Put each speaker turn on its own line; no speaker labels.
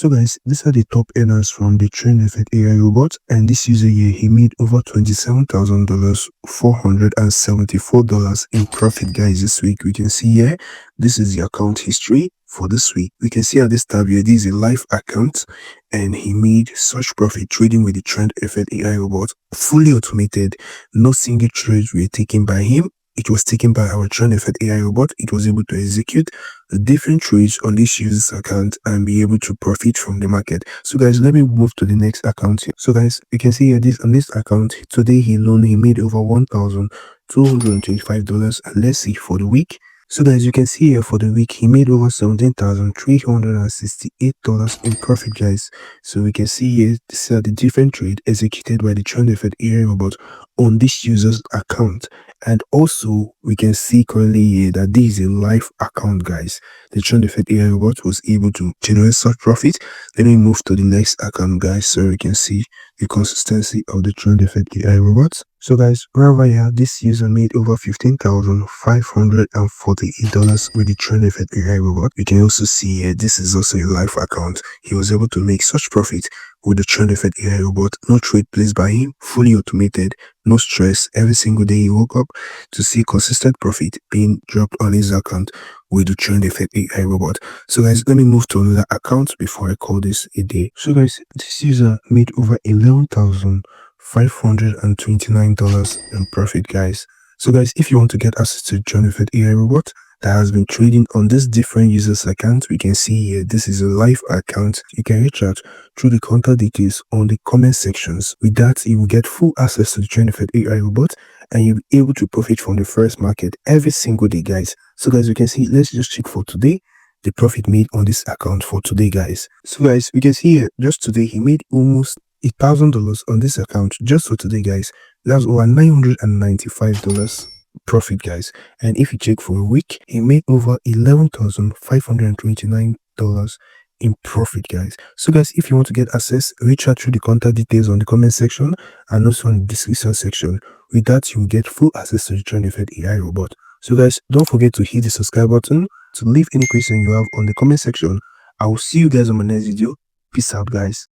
So guys, these are the top earners from the Train Effect AI robot, and this user here, he made over $27,000, $474 in profit guys this week. We can see here, this is the account history for this week. We can see at this tab here, this is a live account, and he made such profit trading with the Trend Effect AI robot, fully automated. No single trades were taken by him. It was taken by our Trend Effect AI robot. It was able to execute the different trades on this user's account and be able to profit from the market. So guys, let me move to the next account here. So guys, you can see here, this on this account today he made over $1,225, and let's see for the week. So guys, you can see here for the week he made over $17,368 in profit guys. So we can see here, these are the different trade executed by the Trend Effect AI robot on this user's account. And also we can see currently here that this is a live account guys. The Trend Effect AI robot was able to generate such profit. Let me move to the next account guys, so we can see the consistency of the Trend Effect AI robot. So guys, right here, this user made over $15,548 with the Trend Effect AI robot. You can also see here, this is also a live account. He was able to make such profit with the Trend Effect AI robot. No trade placed by him, fully automated, no stress. Every single day he woke up to see consistent profit being dropped on his account with the Trend Effect AI robot. So guys, let me move to another account before I call this a day. So guys, this user made over $11,529 in profit guys. So guys, if you want to get access to the Trend Effect AI robot that has been trading on this different users account, we can see here, this is a live account. You can reach out through the contact details on the comment sections. With that, you will get full access to the Trend Effect AI robot, and you'll be able to profit from the first market every single day guys. So guys, we can see, let's just check for today the profit made on this account for today guys. So guys, we can see here, just today he made almost $1,000 on this account just for today guys. That's over $995 profit guys. And if you check for a week, he made over $11,529 in profit guys. So guys, if you want to get access, reach out through the contact details on the comment section and also on the description section. With that, you will get full access to the Trend Effect AI robot. So guys, don't forget to hit the subscribe button to leave any question you have on the comment section. I will see you guys on my next video. Peace out guys.